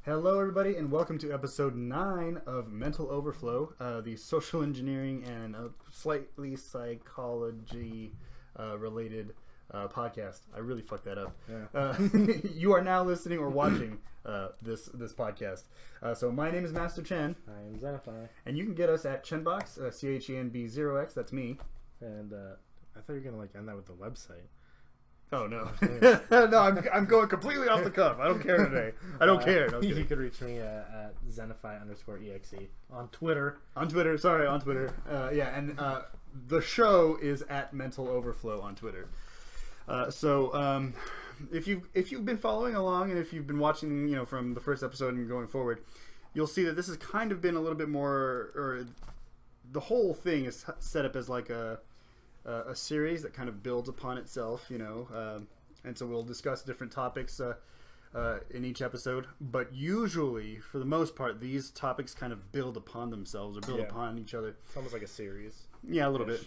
Hello, everybody, and welcome to episode 9 of Mental Overflow, the social engineering and slightly psychology-related podcast. I really fucked that up. Yeah. You are now listening or watching this podcast. So my name is Master Chen. I am Zenify. And you can get us at Chenbox, ChenB0X, that's me. And I thought you were going to end that with the website. Oh, no. No, I'm going completely off the cuff. I don't care today. I don't care. No, you could reach me at Zenify_exe on Twitter. On Twitter. And the show is at Mental Overflow on Twitter. So if you've been following along and if you've been watching, from the first episode and going forward, you'll see that this has kind of been a little bit more, or the whole thing is set up as like a series that kind of builds upon itself, and so we'll discuss different topics in each episode. But usually, for the most part, these topics kind of build upon themselves or build upon each other. It's almost like a series. Yeah, a little bit.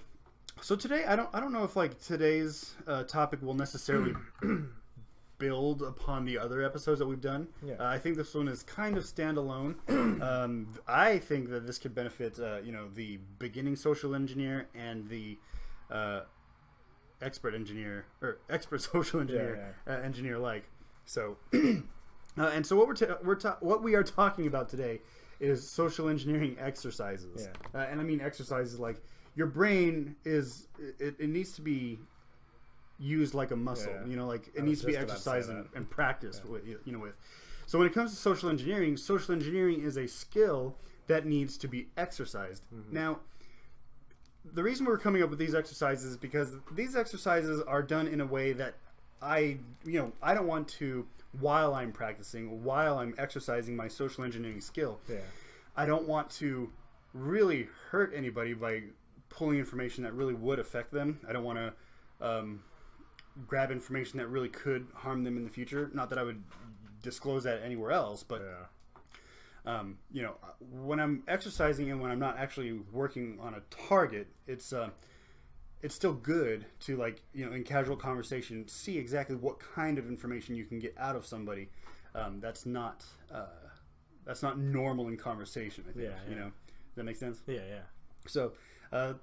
So today, I don't know if today's topic will necessarily build upon the other episodes that we've done. Yeah. I think this one is kind of standalone. I think that this could benefit, the beginning social engineer and the expert engineer or expert social engineer engineer alike. So and so what we are talking about today is social engineering exercises. And I mean exercises like your brain is it needs to be used like a muscle. It needs to be exercised and practiced with. So when it comes to social engineering is a skill that needs to be exercised. Now, the reason we're coming up with these exercises is because these exercises are done in a way that I don't want to, while I'm practicing, while I'm exercising my social engineering skill, I don't want to really hurt anybody by pulling information that really would affect them. I don't want to grab information that really could harm them in the future. Not that I would disclose that anywhere else, but when I'm exercising and when I'm not actually working on a target, it's still good to in casual conversation see exactly what kind of information you can get out of somebody that's not normal in conversation. I think. Does that make sense? Yeah. So I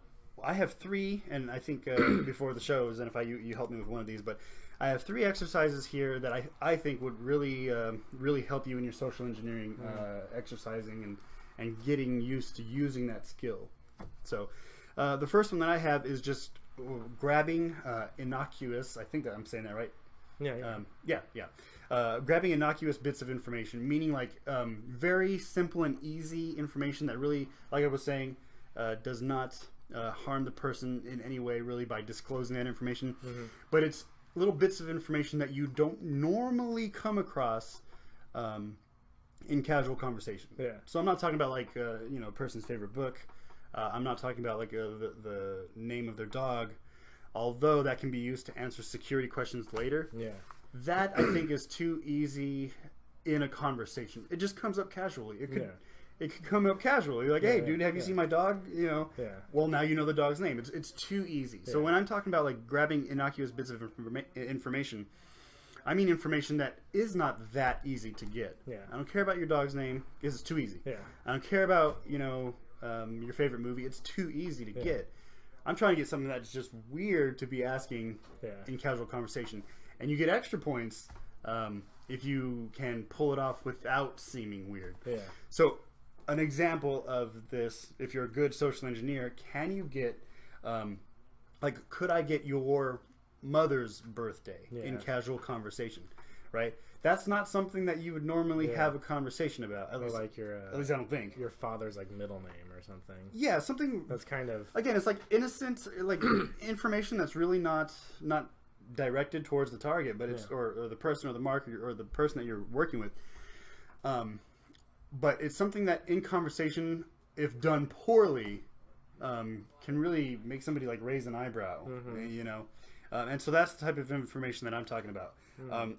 have 3, and I think before the show, Zenify, you helped me with one of these, but I have 3 exercises here that I think would really help you in your social engineering exercising and getting used to using that skill. So the first one that I have is just grabbing innocuous. I think that I'm saying that right. Grabbing innocuous bits of information, meaning very simple and easy information that really, like I was saying, does not harm the person in any way really by disclosing that information. But it's little bits of information that you don't normally come across in casual conversation. So I'm not talking about a person's favorite book. I'm not talking about the name of their dog, although that can be used to answer security questions later. That I think is too easy in a conversation. It just comes up casually. It could come up casually, hey, dude, have you seen my dog? Well, now you know the dog's name. It's too easy. So when I'm talking about grabbing innocuous bits of information, I mean information that is not that easy to get. I don't care about your dog's name because it's too easy. I don't care about your favorite movie. It's too easy to get. I'm trying to get something that's just weird to be asking in casual conversation, and you get extra points if you can pull it off without seeming weird. So an example of this, if you're a good social engineer, can you get, could I get your mother's birthday in casual conversation, right? That's not something that you would normally have a conversation about. At least I don't think. Your father's middle name or something. Yeah, something that's kind of, again, it's innocent, information that's really not directed towards the target, but it's or the person or the market or the person that you're working with. But it's something that in conversation, if done poorly, can really make somebody raise an eyebrow, and so that's the type of information that I'm talking about.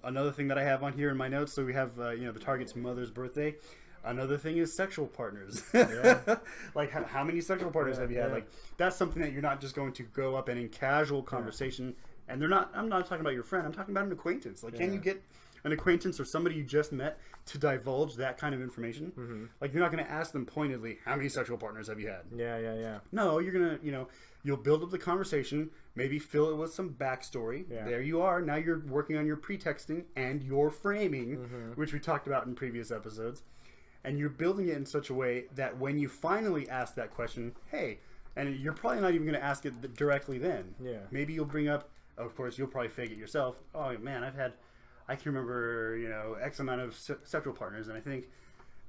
Another thing that I have on here in my notes, so we have the target's mother's birthday. Another thing is sexual partners. How many sexual partners have you had? That's something that you're not just going to go up and in casual conversation And I'm not talking about your friend. I'm talking about an acquaintance. Like, can you get an acquaintance or somebody you just met to divulge that kind of information? Mm-hmm. Like, you're not going to ask them pointedly, how many sexual partners have you had? Yeah. No, you're going to, you'll build up the conversation, maybe fill it with some backstory. Yeah. There you are. Now you're working on your pretexting and your framing, which we talked about in previous episodes. And you're building it in such a way that when you finally ask that question, hey, and you're probably not even going to ask it directly then. Yeah. Maybe you'll bring up, of course, you'll probably fake it yourself. Oh, man, I can remember, X amount of sexual partners, and I think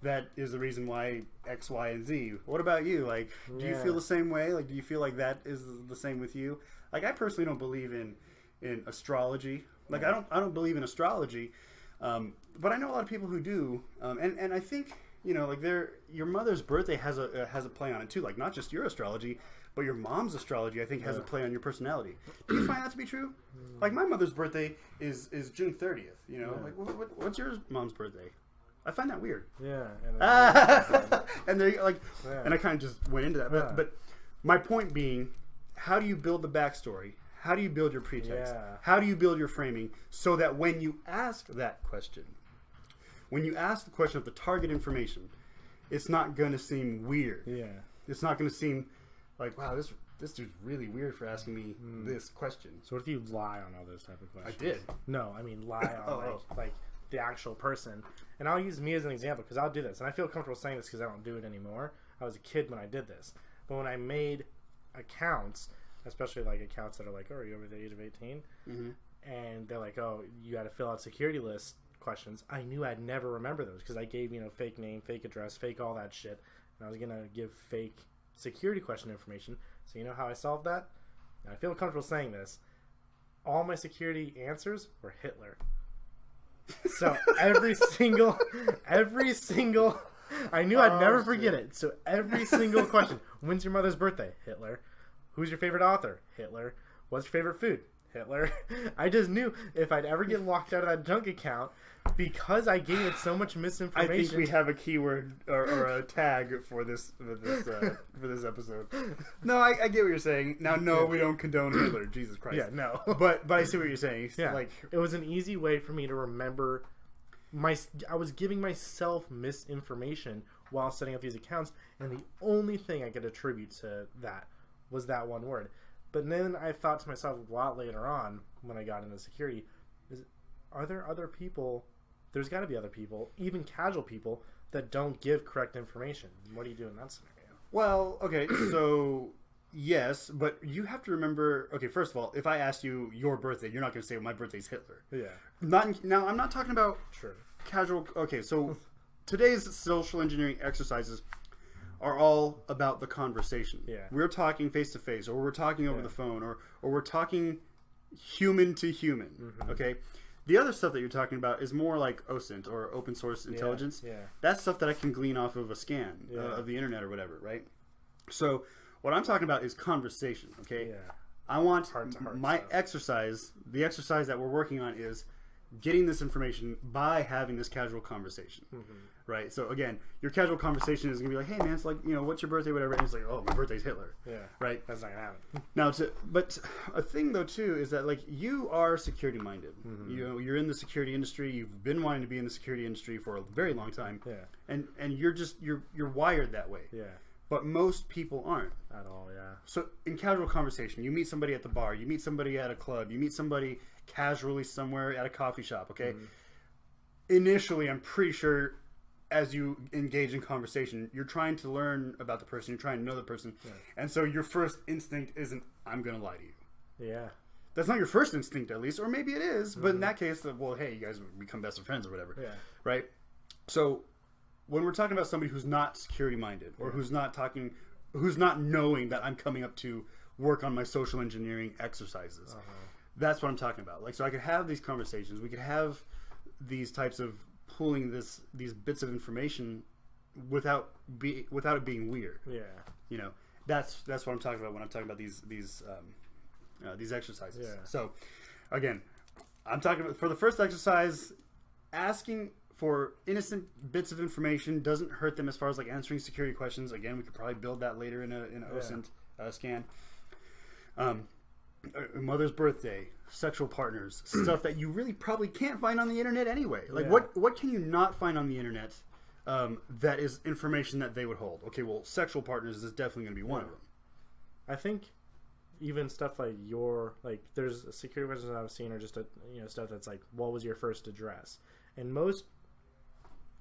that is the reason why X, Y, and Z. What about you? Like, do you feel the same way? Like, do you feel like that is the same with you? Like, I personally don't believe in astrology. Like, I don't believe in astrology, but I know a lot of people who do, and I think like your mother's birthday has a play on it too. Like, not just your astrology, but your mom's astrology, I think, has a play on your personality. Do you find that to be true? Like, my mother's birthday is June 30th. Like, what's your mom's birthday? I find that weird. Yeah. And they and I kind of just went into that. But my point being, how do you build the backstory? How do you build your pretext? Yeah. How do you build your framing so that when you ask that question, when you ask the question of the target information, it's not going to seem weird. Yeah. It's not going to seem like, wow, this dude's really weird for asking me this question. So what if you lie on all those type of questions? I did. No, I mean lie on like the actual person. And I'll use me as an example because I'll do this. And I feel comfortable saying this because I don't do it anymore. I was a kid when I did this. But when I made accounts, especially like accounts that are like, oh, are you over the age of 18? Mm-hmm. And they're like, oh, you got to fill out security list questions. I knew I'd never remember those because I gave, fake name, fake address, fake all that shit. And I was going to give fake security question information. So you know how I solved that? And I feel comfortable saying this. All my security answers were Hitler. So every single, I knew I'd never forget it. So every single question, when's your mother's birthday? Hitler. Who's your favorite author? Hitler. What's your favorite food? Hitler. I just knew if I'd ever get locked out of that junk account because I gave it so much misinformation. I think we have a keyword or a tag for this episode. No, I get what you're saying. Now, no, we don't condone Hitler. Jesus Christ. Yeah, no. But I see what you're saying. Yeah. Like, it was an easy way for me to remember I was giving myself misinformation while setting up these accounts, and the only thing I could attribute to that was that one word. But then I thought to myself a lot later on when I got into security, are there other people, there's got to be other people, even casual people, that don't give correct information? What do you do in that scenario? Well, okay, so yes, but you have to remember, okay, first of all, if I asked you your birthday, you're not going to say, well, my birthday's Hitler. Yeah. Now, I'm not talking about Sure. casual, okay, so today's social engineering exercises are all about the conversation. Yeah. We're talking face to face, or we're talking over the phone, or we're talking human to human. Mm-hmm. Okay. The other stuff that you're talking about is more like OSINT or open source intelligence. Yeah. That's stuff that I can glean off of a scan of the internet or whatever, right? So what I'm talking about is conversation. Okay. Yeah. I want Heart-to-heart my stuff. exercise. The exercise that we're working on is getting this information by having this casual conversation. Mm-hmm. Right, so again, your casual conversation is gonna be like, "Hey man, it's like, what's your birthday, whatever," and it's like, "Oh, my birthday's Hitler." Yeah, right. That's not gonna happen. Now, but a thing though too is that like you are security minded. Mm-hmm. You're in the security industry. You've been wanting to be in the security industry for a very long time. Yeah, and you're wired that way. Yeah, but most people aren't at all. Yeah. So in casual conversation, you meet somebody at the bar, you meet somebody at a club, you meet somebody casually somewhere at a coffee shop. Okay, initially, I'm pretty sure, as you engage in conversation, you're trying to learn about the person, you're trying to know the person, and so your first instinct isn't, I'm going to lie to you. Yeah. That's not your first instinct, at least, or maybe it is, but in that case, well, hey, you guys become best of friends or whatever, right? So when we're talking about somebody who's not security-minded, or who's not knowing that I'm coming up to work on my social engineering exercises, that's what I'm talking about. Like, so I could have these conversations, we could have these types of pulling these bits of information without it being weird. Yeah, that's what I'm talking about when I'm talking about these exercises. Yeah. So again, I'm talking about, for the first exercise, asking for innocent bits of information doesn't hurt them as far as like answering security questions. Again, we could probably build that later in an OSINT scan. a mother's birthday, sexual partners, stuff that you really probably can't find on the internet anyway. Like, Yeah. what can you not find on the internet that is information that they would hold? Okay, well, sexual partners is definitely going to be one of them. I think even stuff like there's security questions I've seen are just stuff that's like, what was your first address? And most,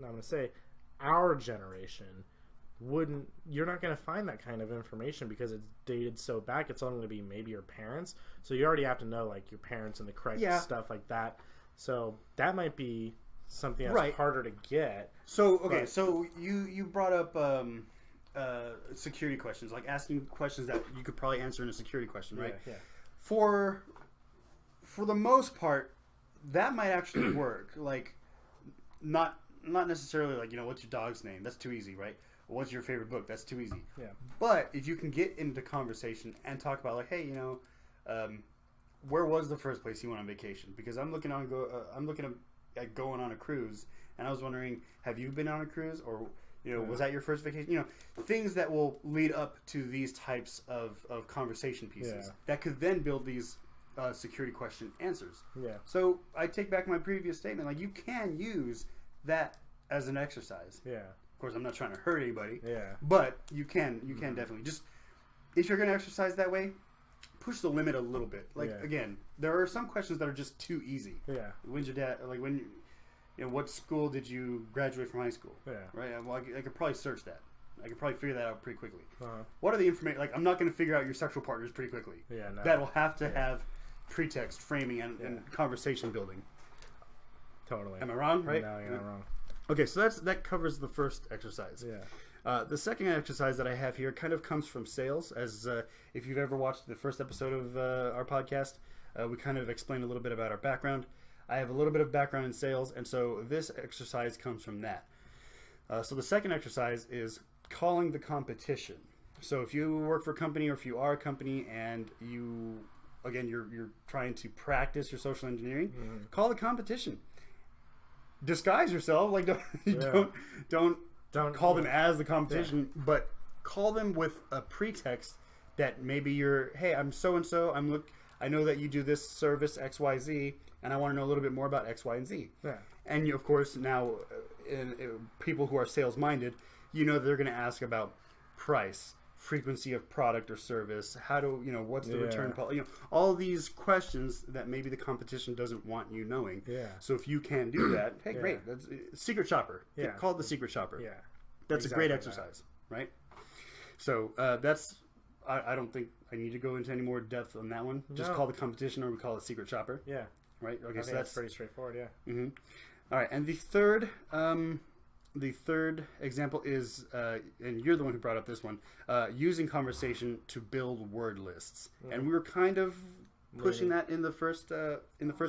I'm going to say, our generation you're not going to find that kind of information because it's dated so back. It's only going to be maybe your parents. So you already have to know like your parents and the correct stuff like that. So that might be something that's harder to get. So, okay, so you brought up security questions, like asking questions that you could probably answer in a security question, right? Yeah. For the most part, that might actually work. Like, not necessarily like, what's your dog's name? That's too easy, right? What's your favorite book? That's too easy. Yeah. But if you can get into conversation and talk about like, hey, where was the first place you went on vacation? Because I'm looking at going on a cruise, and I was wondering, have you been on a cruise, or was that your first vacation? Things that will lead up to these types of conversation pieces that could then build these security question answers. Yeah. So I take back my previous statement. Like, you can use that as an exercise. Yeah. Of course, I'm not trying to hurt anybody. Yeah. But you can definitely just, if you're going to exercise that way, push the limit a little bit. Like, again, there are some questions that are just too easy. Yeah. When's your dad? Like, what school did you graduate from high school? Yeah. Right. Well, I could probably search that. I could probably figure that out pretty quickly. Uh-huh. What are the information? Like, I'm not going to figure out your sexual partners pretty quickly. Yeah. No. That will have to have pretext, framing, and conversation building. Totally. Am I wrong? Right. No, you're not wrong. Okay, so that covers the first exercise. Yeah. The second exercise that I have here kind of comes from sales. As if you've ever watched the first episode of our podcast, we kind of explained a little bit about our background. I have a little bit of background in sales, and so this exercise comes from that. So the second exercise is calling the competition. So if you work for a company, or if you are a company, and you're trying to practice your social engineering, call the competition. Disguise yourself, like don't call them as the competition, but call them with a pretext that maybe hey, I'm so and so. I know that you do this service XYZ, and I want to know a little bit more about X, Y, and Z. Yeah. And you, of course, now people who are sales minded, they're going to ask about price, frequency of product or service, what's the return policy, all these questions that maybe the competition doesn't want you knowing. Yeah. So if you can do that, hey, great. That's secret shopper. Yeah. Call it the secret shopper. Yeah. That's a great exercise, right? So that's, I don't think I need to go into any more depth on that one. Just call the competition, or we call it secret shopper. Yeah. Right. Okay. So that's pretty straightforward. Yeah. Mm-hmm. All right. And the third example is, and you're the one who brought up this one, using conversation to build word lists. And we were kind of pushing that in the first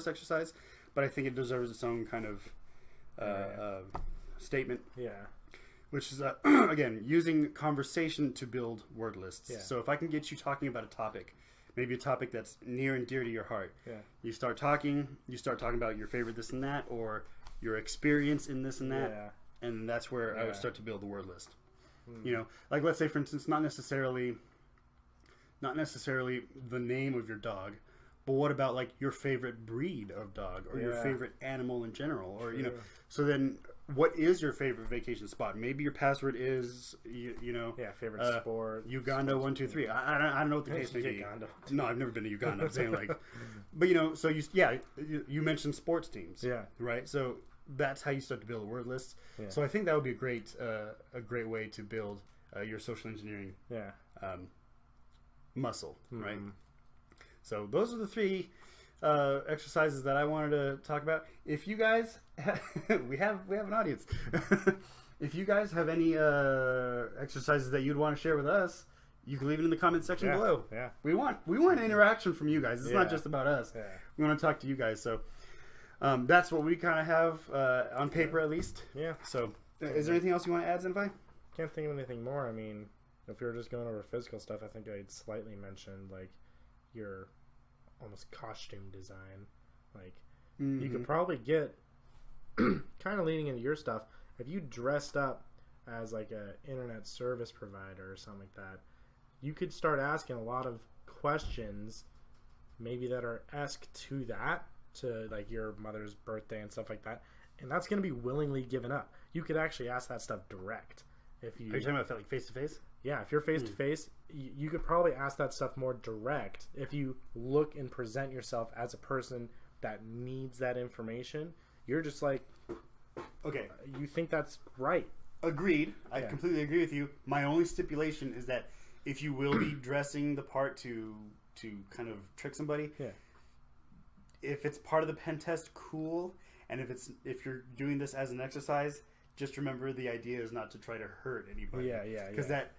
exercise, but I think it deserves its own kind of statement. Yeah. Which is, again, using conversation to build word lists. Yeah. So if I can get you talking about a topic, maybe a topic that's near and dear to your heart, yeah. you start talking about your favorite this and that, or your experience in this and that. Yeah. And that's where I would start to build the word list. Like, let's say, for instance, not necessarily the name of your dog, but what about like your favorite breed of dog, or your favorite animal in general, or so then what is your favorite vacation spot? Maybe your password is favorite sport, Uganda 123. I don't know what the case may be. No, I've never been to Uganda. I'm saying like, but so you mentioned sports teams, right? So that's how you start to build a word list. Yeah. So I think that would be a great way to build your social engineering muscle, right? So those are the three exercises that I wanted to talk about. If you guys we have an audience. If you guys have any exercises that you'd want to share with us, you can leave it in the comment section below. Yeah. We want interaction from you guys. It's not just about us. Yeah. We want to talk to you guys. So that's what we kind of have on paper, at least. Yeah. So is there anything else you want to add, Zenfai? Can't think of anything more. I mean, if you're just going over physical stuff, I think I'd slightly mentioned like your almost costume design. Like you could probably get kind of leading into your stuff, if you dressed up as like a internet service provider or something like that, you could start asking a lot of questions maybe that are esque to that, to like your mother's birthday and stuff like that, and that's going to be willingly given up. You could actually ask that stuff direct. If you, are you talking about like face to face? Yeah, if you're face to face, you could probably ask that stuff more direct. If you look and present yourself as a person that needs that information, you're just like, okay, you think that's right. Agreed. I completely agree with you. My only stipulation is that if you will be dressing the part to kind of trick somebody, if it's part of the pen test, cool. And if you're doing this as an exercise, just remember the idea is not to try to hurt anybody. Yeah. Because that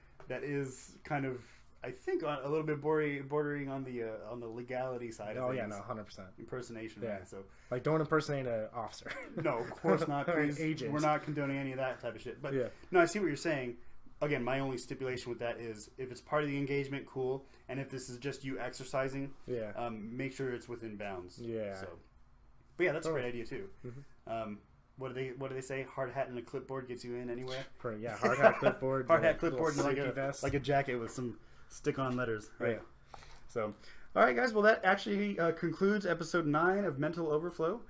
is kind of, I think, a little bit bordering on the legality side. Oh of yeah, things. no, 100%. Impersonation. Yeah. Right? So like, don't impersonate an officer. No, of course not. Please, agent. we're not condoning any of that type of shit. But no, I see what you're saying. Again, my only stipulation with that is if it's part of the engagement, cool. And if this is just you exercising, make sure it's within bounds. Yeah. So, but yeah, that's a great idea too. Mm-hmm. What do they say? Hard hat and a clipboard gets you in anywhere. Yeah, hard hat, clipboard. Hard hat, clipboard, and like a jacket with some stick-on letters. Right. Yeah. So, all right, guys. Well, that actually concludes episode 9 of Mental Overflow.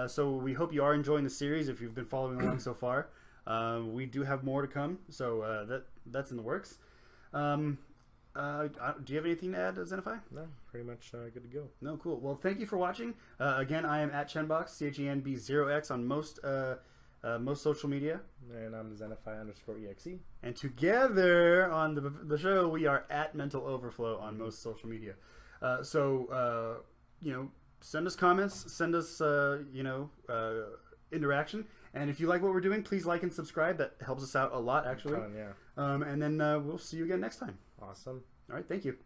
So we hope you are enjoying the series. If you've been following along so far, we do have more to come. So that's in the works. Do you have anything to add, Zenify? No, pretty much good to go. No, cool. Well, thank you for watching. Again, I am at Chenbox, CHENB0X on most social media. And I'm Zenify_EXE. And together on the show, we are at Mental Overflow on most social media. Send us comments, send us, interaction. And if you like what we're doing, please like and subscribe. That helps us out a lot, actually. Yeah. And then we'll see you again next time. Awesome. All right. Thank you.